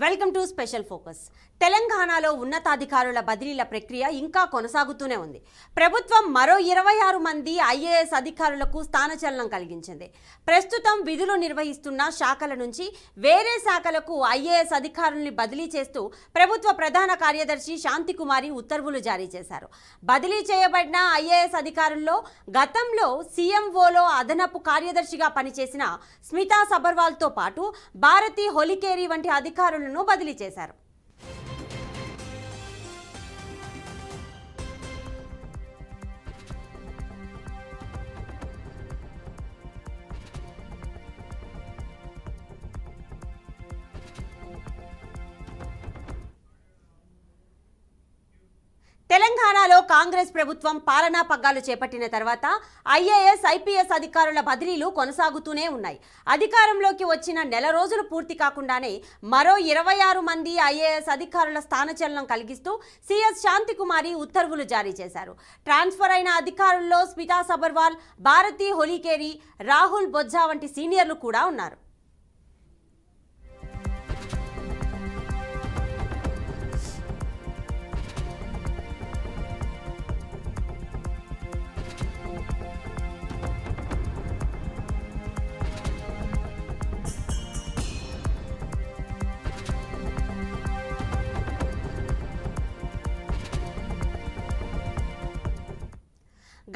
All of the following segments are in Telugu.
Welcome to special focus. తెలంగాణలో ఉన్నతాధికారుల బదిలీల ప్రక్రియ ఇంకా కొనసాగుతూనే ఉంది. ప్రభుత్వం మరో 26 మంది ఐఏఎస్ అధికారులకు స్థానచలనం కలిగించింది. ప్రస్తుతం విధులు నిర్వహిస్తున్న శాఖల నుంచి వేరే శాఖలకు ఐఏఎస్ అధికారుల్ని బదిలీ చేస్తూ ప్రభుత్వ ప్రధాన కార్యదర్శి శాంతికుమారి ఉత్తర్వులు జారీ చేశారు. బదిలీ చేయబడిన ఐఏఎస్ అధికారుల్లో గతంలో సీఎంఓలో అదనపు కార్యదర్శిగా పనిచేసిన స్మితా సబర్వాల్తో పాటు భారతి హొలికేరి వంటి అధికారులను బదిలీ చేశారు. తెలంగాణలో కాంగ్రెస్ ప్రభుత్వం పాలనా పగ్గాలు చేపట్టిన తర్వాత ఐఏఎస్, ఐపీఎస్ అధికారుల బదిలీలు కొనసాగుతూనే ఉన్నాయి. అధికారంలోకి వచ్చిన నెల రోజులు పూర్తి కాకుండానే మరో 26 మంది ఐఏఎస్ అధికారుల స్థానచలనం కలిగిస్తూ సీఎస్ శాంతికుమారి ఉత్తర్వులు జారీ చేశారు. ట్రాన్స్ఫర్ అయిన అధికారుల్లో స్మితా సబర్వాల్, భారతి హొలికేరి, రాహుల్ బొజ్జా వంటి సీనియర్లు కూడా ఉన్నారు.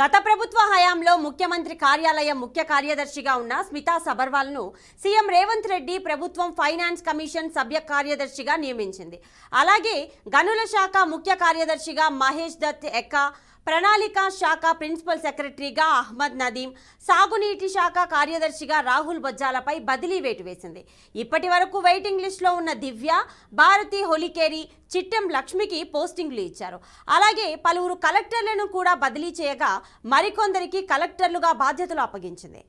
గత ప్రభుత్వ హయాంలో ముఖ్యమంత్రి కార్యాలయం ముఖ్య కార్యదర్శిగా ఉన్న స్మితా సబర్వాల్ను సీఎం రేవంత్ రెడ్డి ప్రభుత్వం ఫైనాన్స్ కమిషన్ సభ్య కార్యదర్శిగా నియమించింది. అలాగే గనుల శాఖ ముఖ్య కార్యదర్శిగా మహేష్ దత్ ఎక్కా, ప్రణాళిక శాఖ ప్రిన్సిపల్ సెక్రటరీగా అహ్మద్ నదీం, సాగునీటి శాఖ కార్యదర్శిగా రాహుల్ బొజ్జాలపై బదిలీ వేటు వేసింది. ఇప్పటి వరకు వెయిటింగ్ లిస్టులో ఉన్న దివ్య, భారతి హొలికేరి, చిట్టెం లక్ష్మికి పోస్టింగ్లు ఇచ్చారు. అలాగే పలువురు కలెక్టర్లను కూడా బదిలీ చేయగా మరికొందరికి కలెక్టర్లుగా బాధ్యతలు అప్పగించింది.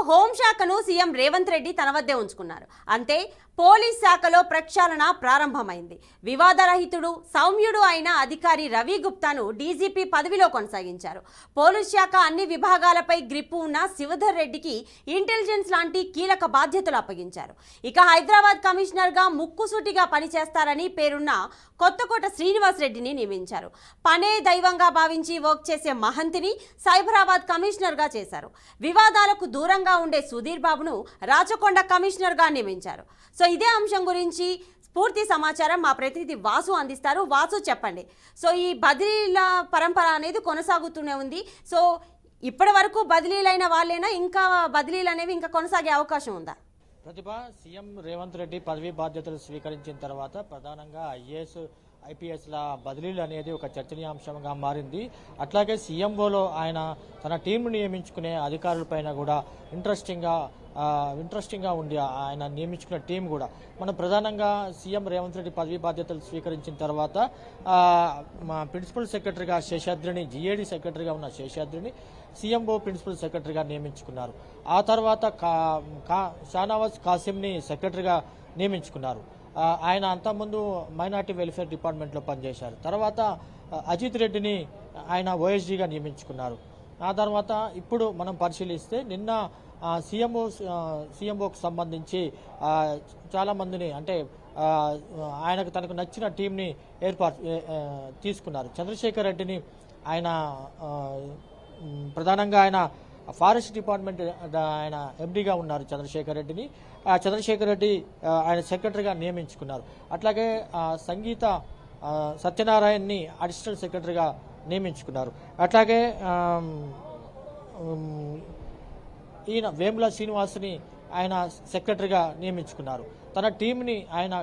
హోంశాఖను సీఎం రేవంత్ రెడ్డి తన వద్దే ఉంచుకున్నారు. అంతే పోలీస్ శాఖలో ప్రక్షాళన ప్రారంభమైంది. వివాదరహితుడు, సౌమ్యుడు అయిన అధికారి రవి గుప్తాను డీజీపీ పదవిలో కొనసాగించారు. పోలీస్ శాఖ అన్ని విభాగాలపై గ్రిప్పు ఉన్న శివధర్ రెడ్డికి ఇంటెలిజెన్స్ లాంటి కీలక బాధ్యతలు అప్పగించారు. ఇక హైదరాబాద్ కమిషనర్గా ముక్కుసూటిగా పనిచేస్తారని పేరున్న కొత్తకోట శ్రీనివాస్ రెడ్డిని నియమించారు. పనే దైవంగా భావించి వర్క్ చేసే మహంతిని సైబరాబాద్ కమిషనర్గా చేశారు. వివాదాలకు దూరంగా ఉండే సుధీర్ బాబును రాచకొండ కమిషనర్గా నియమించారు. సో ఇదే అంశం గురించి పూర్తి సమాచారం మా ప్రతినిధి వాసు అందిస్తారు. వాసు, చెప్పండి. సో ఈ బదిలీల పరంపర అనేది కొనసాగుతూనే ఉంది. సో ఇప్పటి వరకు బదిలీలైన వాళ్ళైనా ఇంకా బదిలీలు అనేవి ఇంకా కొనసాగే అవకాశం ఉందా? ప్రతిభ, సీఎం రేవంత్ రెడ్డి పదవీ బాధ్యతలు స్వీకరించిన తర్వాత ప్రధానంగా ఐఏఎస్, ఐపీఎస్ల బదిలీలు అనేది ఒక చర్చనీయాంశంగా మారింది. అట్లాగే సీఎంఓలో ఆయన తన టీంను నియమించుకునే అధికారులపైన కూడా ఇంట్రెస్టింగ్గా ఉంది. ఆయన నియమించుకున్న టీం కూడా మనం ప్రధానంగా సీఎం రేవంత్ రెడ్డి పదవీ బాధ్యతలు స్వీకరించిన తర్వాత మా ప్రిన్సిపల్ సెక్రటరీగా శేషాద్రిని, జీఏడీ సెక్రటరీగా ఉన్న శేషాద్రిని సీఎంఓ ప్రిన్సిపల్ సెక్రటరీగా నియమించుకున్నారు. ఆ తర్వాత షానవాజ్ కాసిమ్ని సెక్రటరీగా నియమించుకున్నారు. ఆయన అంతకుముందు మైనార్టీ వెల్ఫేర్ డిపార్ట్మెంట్లో పనిచేశారు. తర్వాత అజిత్ రెడ్డిని ఆయన ఓఎస్డీగా నియమించుకున్నారు. ఆ తర్వాత ఇప్పుడు మనం పరిశీలిస్తే నిన్న సీఎంఓకు సంబంధించి చాలామందిని, అంటే తనకు నచ్చిన టీంని తీసుకున్నారు. చంద్రశేఖర్ రెడ్డిని ఆయన ప్రధానంగా ఆయన ఫారెస్ట్ డిపార్ట్మెంట్ ఆయన ఎండీగా ఉన్నారు. చంద్రశేఖర్ రెడ్డి ఆయన సెక్రటరీగా నియమించుకున్నారు. అట్లాగే సంగీత సత్యనారాయణని అడిషనల్ సెక్రటరీగా నియమించుకున్నారు. అట్లాగే ఈయన వేముల శ్రీనివాస్ని ఆయన సెక్రటరీగా నియమించుకున్నారు. తన టీంని ఆయన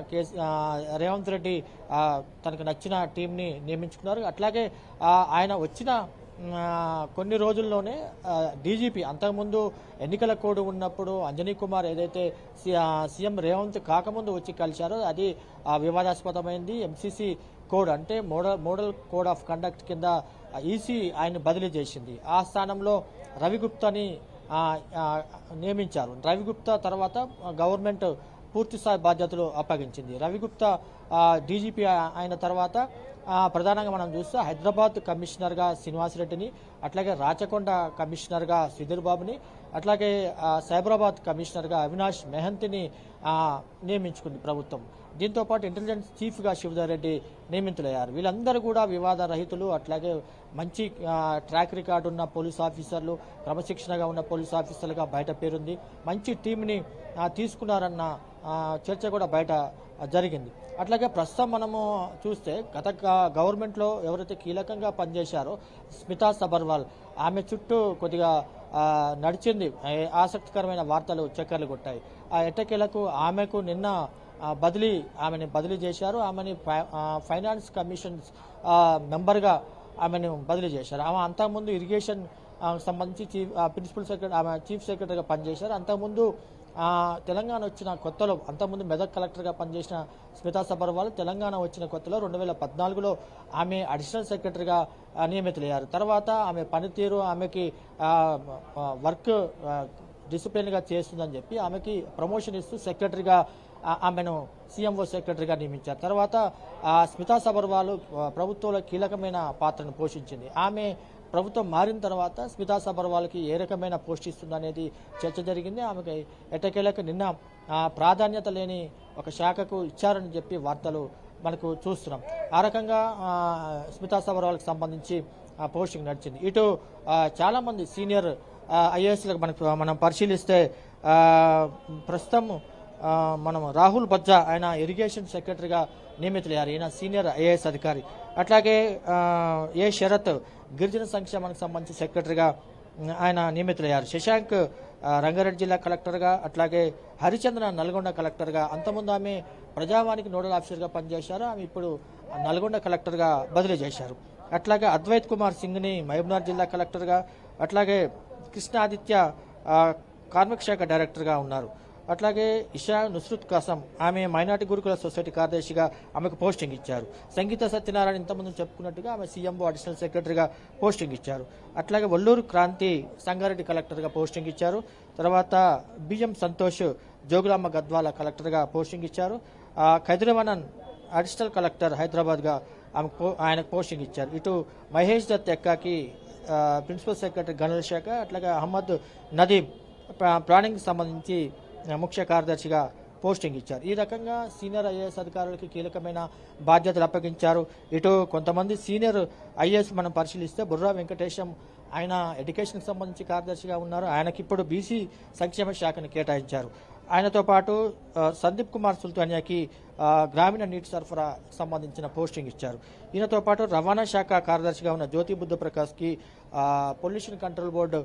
రేవంత్ రెడ్డి తనకు నచ్చిన టీంని నియమించుకున్నారు. అట్లాగే ఆయన వచ్చిన కొన్ని రోజుల్లోనే డీజీపీ, అంతకుముందు ఎన్నికల కోడ్ ఉన్నప్పుడు అంజనీ కుమార్ ఏదైతే సీఎం రేవంత్ కాకముందు వచ్చి కలిశారో అది వివాదాస్పదమైంది. ఎంసీసీ కోడ్ అంటే మోడల్ కోడ్ ఆఫ్ కండక్ట్ కింద ఈసీ ఆయన బదిలీ చేసింది. ఆ స్థానంలో రవి గుప్తాని నియమించారు. రవి గుప్తా తర్వాత గవర్నమెంట్ పూర్తిస్థాయి బాధ్యతలు అప్పగించింది. రవి గుప్తా డీజీపీ అయిన తర్వాత ప్రధానంగా మనం చూస్తే హైదరాబాద్ కమిషనర్గా శ్రీనివాసరెడ్డిని, అట్లాగే రాచకొండ కమిషనర్గా సుధీర్ బాబుని, అట్లాగే సైబరాబాద్ కమిషనర్గా అవినాష్ మెహంతిని నియమించుకుంది ప్రభుత్వం. దీంతోపాటు ఇంటెలిజెన్స్ చీఫ్గా శివధర్ రెడ్డి నియమితులయ్యారు. వీళ్ళందరూ కూడా వివాద రహితులు, అట్లాగే మంచి ట్రాక్ రికార్డు ఉన్న పోలీస్ ఆఫీసర్లు, క్రమశిక్షణగా ఉన్న పోలీస్ ఆఫీసర్లుగా బయట పేరుంది. మంచి టీంని తీసుకున్నారన్న చర్చ కూడా బయట జరిగింది. అట్లాగే ప్రస్తుతం మనము చూస్తే గత గవర్నమెంట్లో ఎవరైతే కీలకంగా పనిచేశారో స్మితా సబర్వాల్, ఆమె చుట్టూ కొద్దిగా నడిచింది ఆసక్తికరమైన వార్తలు చక్కర్లు కొట్టాయి. ఆ ఎట్టకేలకు ఆమెకు నిన్న ఆమెని బదిలీ చేశారు. ఆమెని ఫైనాన్స్ కమిషన్స్ మెంబర్గా ఆమెను బదిలీ చేశారు. ఆమె అంతకుముందు ఇరిగేషన్ సంబంధించి ప్రిన్సిపల్ సెక్రటరీ, ఆమె చీఫ్ సెక్రటరీగా పనిచేశారు. అంతకుముందు తెలంగాణ వచ్చిన కొత్తలో, అంతకుముందు మెదక్ కలెక్టర్గా పనిచేసిన స్మితా సబర్వాల్ తెలంగాణ వచ్చిన కొత్తలో 2014లో ఆమె అడిషనల్ సెక్రటరీగా నియమితులయ్యారు. తర్వాత ఆమె పనితీరు, ఆమెకి వర్క్ డిసిప్లిన్గా చేస్తుందని చెప్పి ఆమెకి ప్రమోషన్ ఇస్తూ సెక్రటరీగా ఆమెను సీఎంఓ సెక్రటరీగా నియమించారు. తర్వాత స్మితా సబర్వాల్ ప్రభుత్వంలో కీలకమైన పాత్రను పోషించింది. ఆమె ప్రభుత్వం మారిన తర్వాత స్మితా సబర్వాల్కి ఏ రకమైన పోస్ట్ ఇస్తుందనేది చర్చ జరిగింది. ఆమెకి ఎట్టకేలకు నిన్న ప్రాధాన్యత లేని ఒక శాఖకు ఇచ్చారని చెప్పి వార్తలు మనకు చూస్తున్నాం. ఆ రకంగా స్మితా సబర్వాల్కి సంబంధించి పోస్టింగ్ నడిచింది. ఇటు చాలామంది సీనియర్ ఐఏఎస్లకు మనం పరిశీలిస్తే ప్రస్తుతం మనం రాహుల్ బజ్జా, ఆయన ఇరిగేషన్ సెక్రటరీగా నియమితులయ్యారు. ఈయన సీనియర్ ఐఏఎస్ అధికారి. అట్లాగే ఏ శరత్ గిరిజన సంక్షేమానికి సంబంధించి సెక్రటరీగా ఆయన నియమితులయ్యారు. శశాంక్ రంగారెడ్డి జిల్లా కలెక్టర్గా, అట్లాగే హరిచంద్ర నల్గొండ కలెక్టర్గా, అంతకుముందు ఆమె ప్రజావానికి నోడల్ ఆఫీసర్గా పనిచేశారు. ఆమె ఇప్పుడు నల్గొండ కలెక్టర్గా బదిలీ చేశారు. అట్లాగే అద్వైత్ కుమార్ సింగ్ని మహబూబ్నగర్ జిల్లా కలెక్టర్గా, అట్లాగే కృష్ణాదిత్య కార్మిక శాఖ డైరెక్టర్గా ఉన్నారు. అట్లాగే ఇషా నుస్రుత్ కాసం, ఆమె మైనార్టీ గురుకుల సొసైటీ కార్యదర్శిగా ఆమెకు పోస్టింగ్ ఇచ్చారు. సంగీత సత్యనారాయణ ఇంతకుముందు చెప్పుకున్నట్టుగా ఆమె సీఎంఓ అడిషనల్ సెక్రటరీగా పోస్టింగ్ ఇచ్చారు. అట్లాగే వల్లూరు క్రాంతి సంగారెడ్డి కలెక్టర్గా పోస్టింగ్ ఇచ్చారు. తర్వాత బిఎం సంతోష్ జోగులాంబ గద్వాల కలెక్టర్గా పోస్టింగ్ ఇచ్చారు. ఖైదరవనన్ అడిషనల్ కలెక్టర్ హైదరాబాద్గా ఆయనకు పోస్టింగ్ ఇచ్చారు. ఇటు మహేష్ దత్ ఎక్కాకి ప్రిన్సిపల్ సెక్రటరీ గనుల శాఖ, అట్లాగే అహ్మద్ నదీమ్ ప్లానింగ్కి సంబంధించి ముఖ్య కార్యదర్శిగా పోస్టింగ్ ఇచ్చారు. ఈ రకంగా సీనియర్ ఐఏఎస్ అధికారులకి కీలకమైన బాధ్యతలు అప్పగించారు. ఇటు కొంతమంది సీనియర్ ఐఏఎస్ మనం పరిశీలిస్తే బుర్రా వెంకటేశం, ఆయన ఎడ్యుకేషన్కి సంబంధించి కార్యదర్శిగా ఉన్నారు. ఆయనకి ఇప్పుడు బీసీ సంక్షేమ శాఖను కేటాయించారు. ఆయనతో పాటు సందీప్ కుమార్ సుల్తానియాకి గ్రామీణ నీటి సరఫరా సంబంధించిన పోస్టింగ్ ఇచ్చారు. ఈయనతో పాటు రవాణా శాఖ కార్యదర్శిగా ఉన్న జ్యోతి బుద్ధ ప్రకాష్కి పొల్యూషన్ కంట్రోల్ బోర్డు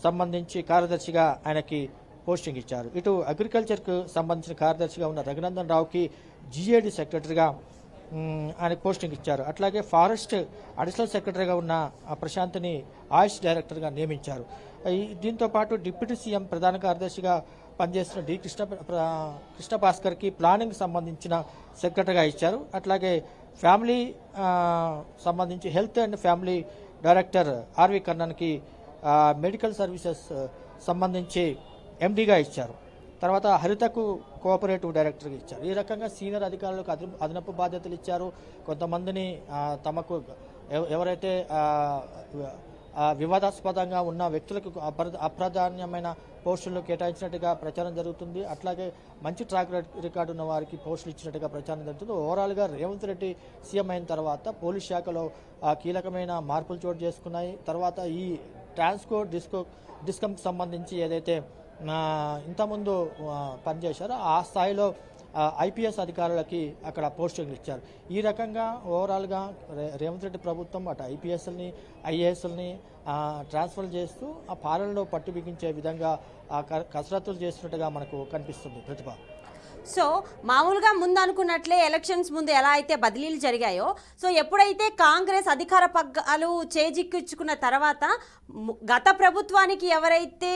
సంబంధించి కార్యదర్శిగా ఆయనకి పోస్టింగ్ ఇచ్చారు. ఇటు అగ్రికల్చర్కు సంబంధించిన కార్యదర్శిగా ఉన్న రఘునందన్ రావుకి జీఏడీ సెక్రటరీగా ఆయనకు పోస్టింగ్ ఇచ్చారు. అట్లాగే ఫారెస్ట్ అడిషనల్ సెక్రటరీగా ఉన్న ప్రశాంత్ని ఆయుష్ డైరెక్టర్గా నియమించారు. దీంతో పాటు డిప్యూటీ సీఎం ప్రధాన కార్యదర్శిగా పనిచేస్తున్న కృష్ణ భాస్కర్కి ప్లానింగ్ సంబంధించిన సెక్రటరీగా ఇచ్చారు. అట్లాగే ఫ్యామిలీ సంబంధించి health and family director R V కర్ణన్కి మెడికల్ సర్వీసెస్ సంబంధించి ఎండీగా ఇచ్చారు. తర్వాత హరితకు కోఆపరేటివ్ డైరెక్టర్గా ఇచ్చారు. ఈ రకంగా సీనియర్ అధికారులకు అదనపు బాధ్యతలు ఇచ్చారు. కొంతమందిని తమకు ఎవరైతే వివాదాస్పదంగా ఉన్న వ్యక్తులకు అప్రాధాన్యమైన పోస్టులు కేటాయించినట్టుగా ప్రచారం జరుగుతుంది. అట్లాగే మంచి ట్రాక్ రికార్డు ఉన్న వారికి పోస్టులు ఇచ్చినట్టుగా ప్రచారం జరుగుతుంది. ఓవరాల్గా రేవంత్ రెడ్డి సీఎం అయిన తర్వాత పోలీస్ శాఖలో కీలకమైన మార్పులు చోటు చేసుకున్నాయి. తర్వాత ఈ ట్రాన్స్కో డిస్కంకి సంబంధించి ఏదైతే ఇంతకుముందు పనిచేశారో ఆ స్థాయిలో ఐపీఎస్ అధికారులకి అక్కడ పోస్టింగ్లు ఇచ్చారు. ఈ రకంగా ఓవరాల్గా రేవంత్ రెడ్డి ప్రభుత్వం అటు ఐపీఎస్ని ఐఏఎస్ని ట్రాన్స్ఫర్ చేస్తూ ఆ పాలనలో పట్టు బిగించే విధంగా కసరత్తులు చేస్తున్నట్టుగా మనకు కనిపిస్తుంది. ప్రతిభ. సో మామూలుగా ముందు అనుకున్నట్లే ఎలక్షన్స్ ముందు ఎలా అయితే బదిలీలు జరిగాయో, సో ఎప్పుడైతే కాంగ్రెస్ అధికార పగ్గాలు చేజిక్కించుకున్న తర్వాత గత ప్రభుత్వానికి ఎవరైతే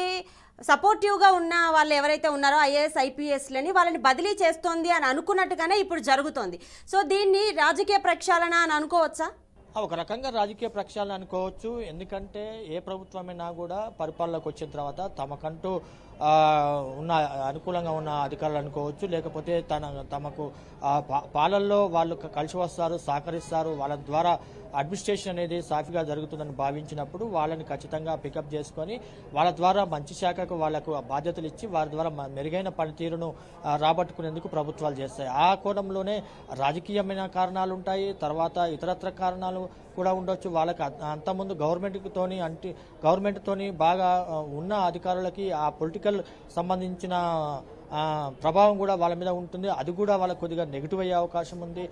సపోర్టివ్గా ఉన్న వాళ్ళు ఎవరైతే ఉన్నారో ఐఏఎస్ ఐపీఎస్లని వాళ్ళని బదిలీ చేస్తోంది అని అనుకున్నట్టుగానే ఇప్పుడు జరుగుతోంది. సో దీన్ని రాజకీయ ప్రక్షాళన అని అనుకోవచ్చా? ఒక రకంగా రాజకీయ ప్రక్షాళన అనుకోవచ్చు. ఎందుకంటే ఏ ప్రభుత్వమైనా కూడా పరిపాలనకు వచ్చిన తర్వాత తమకంటూ ఉన్న అనుకూలంగా ఉన్న అధికారులు అనుకోవచ్చు, లేకపోతే తమకు పాలనలో వాళ్ళు కలిసి వస్తారు, సహకరిస్తారు, వాళ్ళ ద్వారా అడ్మినిస్ట్రేషన్ అనేది సాఫీగా జరుగుతుందని భావించినప్పుడు వాళ్ళని ఖచ్చితంగా పికప్ చేసుకొని వాళ్ళ ద్వారా మంచి శాఖకు వాళ్ళకు బాధ్యతలు ఇచ్చి వారి ద్వారా మెరుగైన పనితీరును రాబట్టుకునేందుకు ప్రభుత్వాలు చేస్తాయి. ఆ కోణంలోనే రాజకీయమైన కారణాలు ఉంటాయి, తర్వాత ఇతరత్ర కారణాలు కూడా ఉండొచ్చు. వాళ్ళకి అంతకుముందు గవర్నమెంట్తోని బాగా ఉన్న అధికారులకి ఆ పొలిటికల్ సంబంధించిన ప్రభావం కూడా వాళ్ళ మీద ఉంటుంది. అది కూడా వాళ్ళకు కొద్దిగా నెగిటివ్ అయ్యే అవకాశం ఉంది.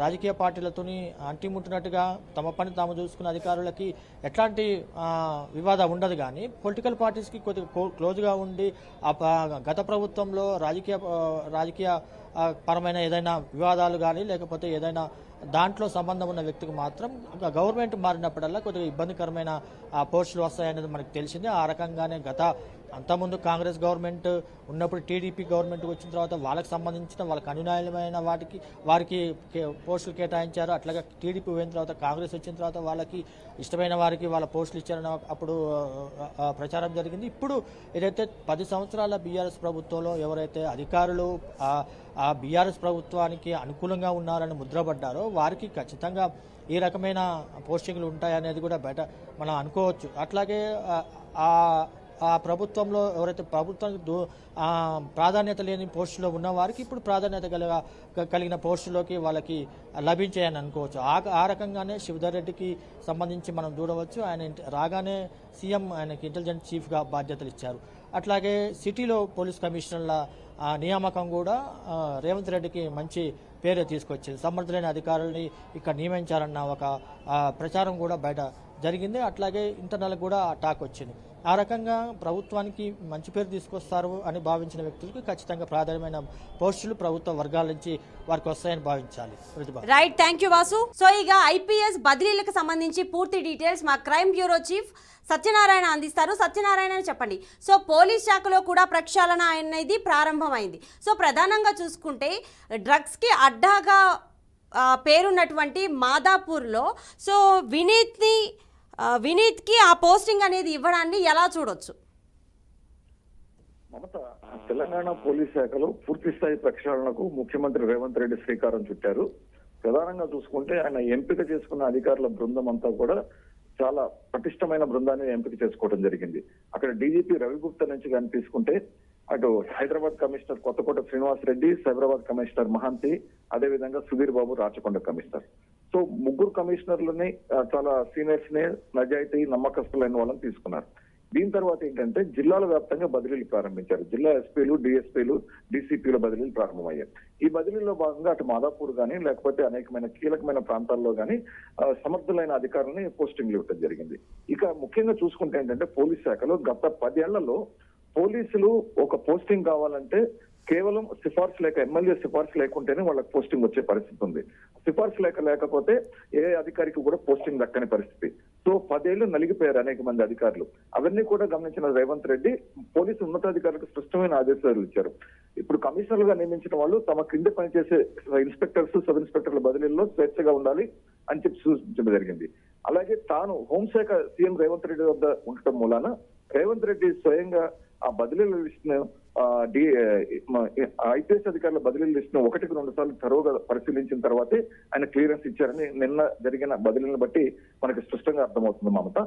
రాజకీయ పార్టీలతోని అంటిముట్టినట్టుగా తమ పని తాము చూసుకున్న అధికారులకి ఎట్లాంటి వివాదం ఉండదు. కానీ పొలిటికల్ పార్టీస్కి కొద్దిగా క్లోజ్గా ఉండి గత ప్రభుత్వంలో రాజకీయ పరమైన ఏదైనా వివాదాలు కానీ లేకపోతే ఏదైనా దాంట్లో సంబంధం ఉన్న వ్యక్తికి మాత్రం గవర్నమెంట్ మారినప్పుడల్లా కొద్దిగా ఇబ్బందికరమైన పోస్టులు వస్తాయనేది మనకు తెలిసింది. ఆ రకంగానే అంతకుముందు కాంగ్రెస్ గవర్నమెంట్ ఉన్నప్పుడు టీడీపీ గవర్నమెంట్ వచ్చిన తర్వాత వాళ్ళకి సంబంధించిన వాళ్ళకి అనునాయమైన వారికి పోస్టులు కేటాయించారు. అట్లాగే టీడీపీ పోయిన తర్వాత కాంగ్రెస్ వచ్చిన తర్వాత వాళ్ళకి ఇష్టమైన వారికి వాళ్ళ పోస్టులు ఇచ్చారని అప్పుడు ప్రచారం జరిగింది. ఇప్పుడు ఏదైతే 10 సంవత్సరాల బీఆర్ఎస్ ప్రభుత్వంలో ఎవరైతే అధికారులు ఆ బీఆర్ఎస్ ప్రభుత్వానికి అనుకూలంగా ఉన్నారని ముద్రపడ్డారో వారికి ఖచ్చితంగా ఈ రకమైన పోస్టింగ్లు ఉంటాయనేది కూడా బయట మనం అనుకోవచ్చు. అట్లాగే ఆ ప్రభుత్వంలో ఎవరైతే ప్రభుత్వానికి ప్రాధాన్యత లేని పోస్టులో ఉన్న వారికి ఇప్పుడు ప్రాధాన్యత కలిగిన పోస్టులోకి వాళ్ళకి లభించాయని అనుకోవచ్చు. ఆ రకంగానే శివధర్ రెడ్డికి సంబంధించి మనం చూడవచ్చు. ఆయన రాగానే సీఎం ఆయనకి ఇంటెలిజెన్స్ చీఫ్గా బాధ్యతలు ఇచ్చారు. అట్లాగే సిటీలో పోలీస్ కమిషనర్ల నియామకం కూడా రేవంత్ రెడ్డికి మంచి పేరు తీసుకొచ్చింది. సమర్థులైన అధికారుల్ని ఇక్కడ నియమించారన్న ఒక ప్రచారం కూడా బయట జరిగింది. అట్లాగే ఇంటర్నల్ కూడా టాక్ వచ్చింది. ఆ రకంగా ప్రభుత్వానికి మంచి పేరు తీసుకొస్తారు అని భావించిన వ్యక్తులకు ఖచ్చితంగా ప్రాధాన్యమైన పోస్టులు ప్రభుత్వ వర్గాల నుంచి వారికి వస్తాయని భావించాలి. Right, thank you Vasu. So ఇక ఐపీఎస్ బదిలీలకు సంబంధించి పూర్తి డీటెయిల్స్ మా క్రైమ్ బ్యూరో చీఫ్ సత్యనారాయణ అందిస్తారు. సత్యనారాయణ చెప్పండి. సో పోలీస్ శాఖలో కూడా ప్రక్షాళన అనేది ప్రారంభమైంది. సో ప్రధానంగా చూసుకుంటే డ్రగ్స్కి అడ్డాగా పేరున్నటువంటి మాదాపూర్లో సో వినీత్కి ఆ పోస్టింగ్ అనేది ఇవ్వడాన్ని ఎలా చూడొచ్చు? మమత, తెలంగాణ పోలీస్ శాఖలో పూర్తి స్థాయి ప్రక్షాళనకు ముఖ్యమంత్రి రేవంత్ రెడ్డి శ్రీకారం చుట్టారు. ప్రధానంగా చూసుకుంటే ఆయన ఎంపిక చేసుకున్న అధికారుల బృందం అంతా కూడా చాలా పటిష్టమైన బృందాన్ని ఎంపిక చేసుకోవడం జరిగింది. అక్కడ డీజీపీ రవిగుప్తా నుంచి కానీ తీసుకుంటే అటు హైదరాబాద్ కమిషనర్ కొత్తకోట శ్రీనివాస్ రెడ్డి, సైబరాబాద్ కమిషనర్ మహాంతి, అదేవిధంగా సుధీర్ బాబు రాచకొండ కమిషనర్. సో ముగ్గురు కమిషనర్లని చాలా సీనియర్స్ ని నిజాయితీ నమ్మకస్తులైన వాళ్ళని తీసుకున్నారు. దీని తర్వాత ఏంటంటే జిల్లాల వ్యాప్తంగా బదిలీలు ప్రారంభించారు. జిల్లా ఎస్పీలు, డిఎస్పీలు, డీసీపీల బదిలీలు ప్రారంభమయ్యాయి. ఈ బదిలీలో భాగంగా అటు మాదాపూర్ కానీ లేకపోతే అనేకమైన కీలకమైన ప్రాంతాల్లో కానీ సమర్థులైన అధికారులని పోస్టింగ్లు ఇవ్వడం జరిగింది. ఇక ముఖ్యంగా చూసుకుంటే ఏంటంటే పోలీస్ శాఖలో గత 10 ఏళ్లలో పోలీసులు ఒక పోస్టింగ్ కావాలంటే కేవలం సిఫార్సు లేక ఎమ్మెల్యే సిఫార్సు లేకుంటేనే వాళ్ళకి పోస్టింగ్ వచ్చే పరిస్థితి ఉంది. సిఫార్సు లేకపోతే ఏ అధికారికి కూడా పోస్టింగ్ దక్కని పరిస్థితి. సో 10 ఏళ్లు నలిగిపోయారు అనేక మంది అధికారులు. అవన్నీ కూడా గమనించిన రేవంత్ రెడ్డి పోలీసు ఉన్నతాధికారులకు స్పష్టమైన ఆదేశాలు ఇచ్చారు. ఇప్పుడు కమిషనర్లుగా నియమించిన వాళ్ళు తమ కింద పనిచేసే ఇన్స్పెక్టర్స్, సబ్ ఇన్స్పెక్టర్ల బదిలీల్లో స్వేచ్ఛగా ఉండాలి అని చెప్పి సూచించడం జరిగింది. అలాగే తాను హోంశాఖ సీఎం రేవంత్ రెడ్డి వద్ద ఉండటం మూలాన రేవంత్ రెడ్డి స్వయంగా ఆ బదిలీల లిస్ట్ ను ఐపీఎస్ అధికారుల బదిలీల లిస్ట్ ను 1-2 సార్లు తరువుగా పరిశీలించిన తర్వాతే ఆయన క్లియరెన్స్ ఇచ్చారని నిన్న జరిగిన బదిలీలను బట్టి మనకి స్పష్టంగా అర్థమవుతుంది మమత.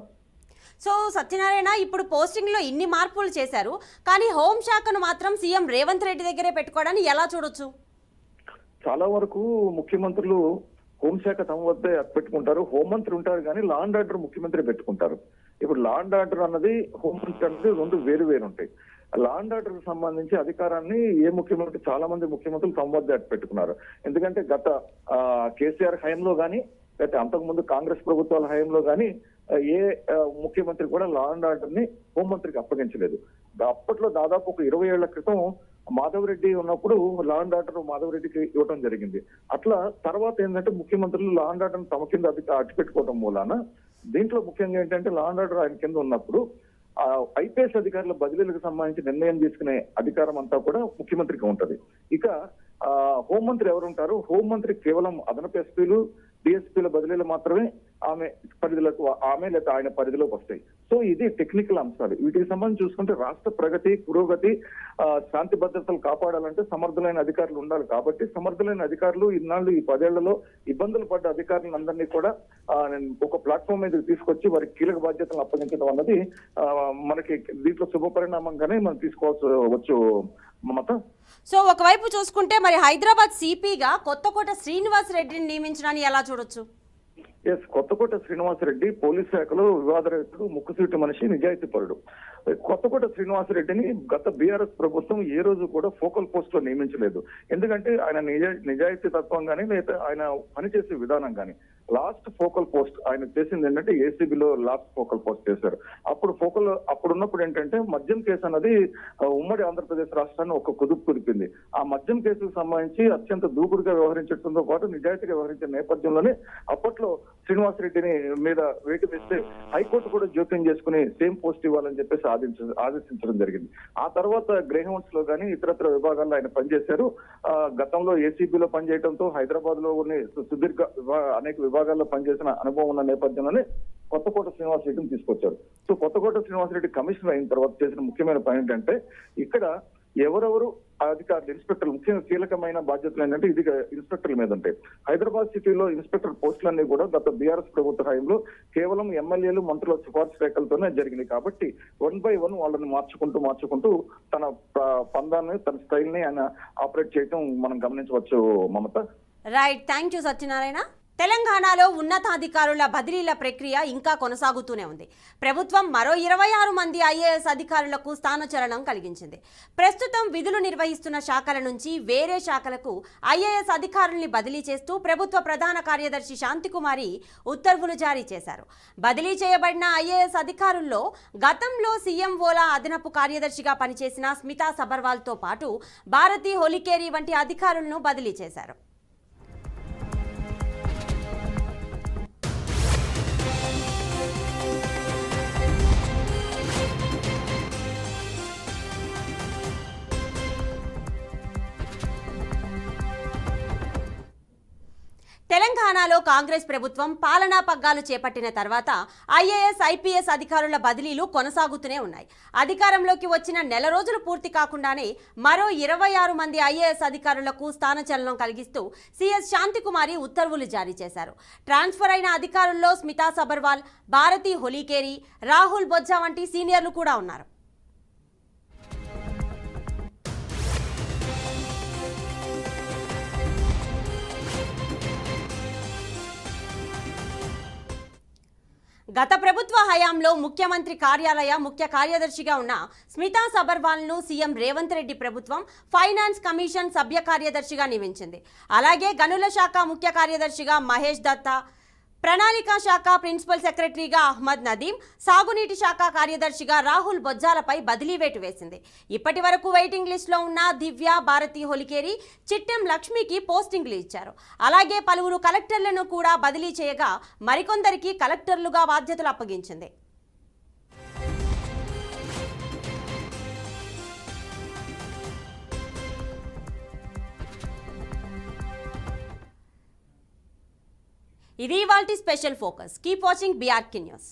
సో సత్యనారాయణ, ఇప్పుడు పోస్టింగ్ లో ఇన్ని మార్పులు చేశారు, కానీ హోంశాఖను మాత్రం సీఎం రేవంత్ రెడ్డి దగ్గరే పెట్టుకోవడాన్ని ఎలా చూడొచ్చు? చాలా వరకు ముఖ్యమంత్రులు హోంశాఖ తమ వద్దే పెట్టుకుంటారు. హోంమంత్రి ఉంటారు కానీ లా అండ్ ఆర్డర్ ముఖ్యమంత్రి పెట్టుకుంటారు. ఇప్పుడు లా అండ్ ఆర్డర్ అన్నది, హోంమంత్రి అన్నది రెండు వేరు ఉంటాయి. లా అండ్ ఆర్డర్ కి సంబంధించి అధికారాన్ని చాలా మంది ముఖ్యమంత్రులు తమ వద్ద పెట్టుకున్నారు. ఎందుకంటే గత కేసీఆర్ హయాంలో కానీ లేకపోతే అంతకుముందు కాంగ్రెస్ ప్రభుత్వాల హయాంలో కానీ ఏ ముఖ్యమంత్రి కూడా లా అండ్ ఆర్డర్ ని హోంమంత్రికి అప్పగించలేదు. అప్పట్లో దాదాపు ఒక 20 ఏళ్ల క్రితం మాధవరెడ్డి ఉన్నప్పుడు లా అండ్ ఆర్డర్ మాధవరెడ్డికి ఇవ్వడం జరిగింది. అట్లా తర్వాత ఏంటంటే ముఖ్యమంత్రులు లా అండ్ ఆర్డర్ తమ కింద అట్టిపెట్టుకోవడం మూలాన దీంట్లో ముఖ్యంగా ఏంటంటే లా అండ్ ఆర్డర్ ఆయన కింద ఉన్నప్పుడు ఐపీఎస్ అధికారుల బదిలీలకు సంబంధించి నిర్ణయం తీసుకునే అధికారం అంతా కూడా ముఖ్యమంత్రికి ఉంటది. ఇక హోంమంత్రి ఎవరుంటారు? హోంమంత్రి కేవలం అదనపు ఎస్పీలు, డిఎస్పీల బదిలీలు మాత్రమే ఆమె లేదా ఆయన పరిధిలోకి వస్తాయి. సో ఇది టెక్నికల్ అంశాలు. వీటికి సంబంధించి చూసుకుంటే రాష్ట్ర ప్రగతి, పురోగతి, శాంతి భద్రతలు కాపాడాలంటే సమర్థులైన అధికారులు ఉండాలి. కాబట్టి సమర్థులైన అధికారులు ఇన్నాళ్ళు ఈ 10 ఏళ్లలో ఇబ్బందులు పడ్డ అధికారులందరినీ కూడా ఒక ప్లాట్ఫామ్ మీదకి తీసుకొచ్చి వారికి కీలక బాధ్యతలను అప్పగించడం అన్నది మనకి దీంట్లో శుభ పరిణామంగానే మనం తీసుకోవచ్చు మమత. సో ఒకవైపు చూసుకుంటే మరి హైదరాబాద్ సిపిగా కొత్తకోట శ్రీనివాస్ రెడ్డిని నియమించడాన్ని ఎలా చూడొచ్చు? కొత్తకోట శ్రీనివాసరెడ్డి పోలీస్ శాఖలో వివాదరహితుడు, ముక్కుసూటి మనిషి, నిజాయితీ పరుడు. కొత్తకోట శ్రీనివాసరెడ్డిని గత బీఆర్ఎస్ ప్రభుత్వం ఏ రోజు కూడా ఫోకల్ పోస్ట్ లో నియమించలేదు. ఎందుకంటే ఆయన నిజాయితీ తత్వం కానీ లేదా ఆయన పనిచేసే విధానం కానీ. లాస్ట్ ఫోకల్ పోస్ట్ ఆయన చేసింది ఏంటంటే ఏసీబీలో లాస్ట్ ఫోకల్ పోస్ట్ చేశారు. అప్పుడున్నప్పుడు ఏంటంటే మద్యం కేసు అన్నది ఉమ్మడి ఆంధ్రప్రదేశ్ రాష్ట్రాన్ని ఒక కుదుపు కుదిపింది. ఆ మద్యం కేసుకు సంబంధించి అత్యంత దూకుడుగా వ్యవహరించడంతో పాటు నిజాయితీగా వ్యవహరించిన నేపథ్యంలోనే అప్పట్లో శ్రీనివాసరెడ్డిని మీద వేటు వేస్తే హైకోర్టు కూడా జోక్యం చేసుకుని సేమ్ పోస్ట్ ఇవ్వాలని చెప్పేసి ఆదేశించడం జరిగింది. ఆ తర్వాత గ్రేహౌండ్స్ లో కానీ ఇతరత్ర విభాగాల్లో ఆయన పనిచేశారు. గతంలో ఏసీబీలో పనిచేయడంతో హైదరాబాద్ లో సుదీర్ఘ అనేక విభాగాల్లో పనిచేసిన అనుభవం ఉన్న నేపథ్యంలోనే కొత్తకోట శ్రీనివాసరెడ్డిని తీసుకొచ్చారు. సో కొత్తకోట శ్రీనివాసరెడ్డి కమిషనర్ అయిన తర్వాత చేసిన ముఖ్యమైన పని ఏంటంటే ఇక్కడ ఎవరెవరు అధికారులు, ఇన్స్పెక్టర్లు, ముఖ్యంగా కీలకమైన బాధ్యతలు ఏంటంటే ఇది ఇన్స్పెక్టర్ల మీద ఉంటాయి. హైదరాబాద్ సిటీలో ఇన్స్పెక్టర్ పోస్టులన్నీ కూడా గత బీఆర్ఎస్ ప్రభుత్వ హయాంలో కేవలం ఎమ్మెల్యేలు, మంత్రుల సిఫార్సు రేఖలతోనే జరిగినాయి. కాబట్టి 1 by 1 వాళ్ళని మార్చుకుంటూ తన పందాన్ని, తన స్టైల్ ని ఆయన ఆపరేట్ చేయడం మనం గమనించవచ్చు Mamata. Right, thank you Satyanarayana. తెలంగాణలో ఉన్నతాధికారుల బదిలీల ప్రక్రియ ఇంకా కొనసాగుతూనే ఉంది. ప్రభుత్వం మరో 26 మంది ఐఏఎస్ అధికారులకు స్థానచలనం కలిగించింది. ప్రస్తుతం విధులు నిర్వహిస్తున్న శాఖల నుంచి వేరే శాఖలకు ఐఏఎస్ అధికారుల్ని బదిలీ చేస్తూ ప్రభుత్వ ప్రధాన కార్యదర్శి శాంతికుమారి ఉత్తర్వులు జారీ చేశారు. బదిలీ చేయబడిన ఐఏఎస్ అధికారుల్లో గతంలో సీఎంఓల అదనపు కార్యదర్శిగా పనిచేసిన స్మితా సబర్వాల్తో పాటు భారతి హోలికేరి వంటి అధికారులను బదిలీ చేశారు. తెలంగాణలో కాంగ్రెస్ ప్రభుత్వం పాలనా పగ్గాలు చేపట్టిన తర్వాత ఐఏఎస్, ఐపీఎస్ అధికారుల బదిలీలు కొనసాగుతూనే ఉన్నాయి. అధికారంలోకి వచ్చిన నెల రోజులు పూర్తి కాకుండానే మరో 26 మంది ఐఏఎస్ అధికారులకు స్థానచలనం కలిగిస్తూ సీఎస్ శాంతికుమారి ఉత్తర్వులు జారీ చేశారు. ట్రాన్స్ఫర్ అయిన అధికారుల్లో స్మితా సబర్వాల్, భారతి హోలికేరి, రాహుల్ బొజ్జా వంటి సీనియర్లు కూడా ఉన్నారు. గత ప్రభుత్వ హయాంలో ముఖ్యమంత్రి కార్యాలయ ముఖ్య కార్యదర్శిగా ఉన్న స్మితా సబర్వాల్ను సీఎం రేవంత్ రెడ్డి ప్రభుత్వం ఫైనాన్స్ కమిషన్ సభ్య కార్యదర్శిగా నియమించింది. అలాగే గనుల శాఖ ముఖ్య కార్యదర్శిగా మహేష్ దత్తా, ప్రణాళిక శాఖ ప్రిన్సిపల్ సెక్రటరీగా అహ్మద్ నదీం, సాగునీటి శాఖ కార్యదర్శిగా రాహుల్ బొజ్జాలపై బదిలీ వేటు వేసింది. ఇప్పటి వరకు వెయిటింగ్ లిస్టులో ఉన్న దివ్య, భారతి హోలికేరి, చిట్టెం లక్ష్మికి పోస్టింగ్లు ఇచ్చారు. అలాగే పలువురు కలెక్టర్లను కూడా బదిలీ చేయగా మరికొందరికి కలెక్టర్లుగా బాధ్యతలు అప్పగించింది. ఇది ఇవాల్టి special focus. Keep watching BRK news.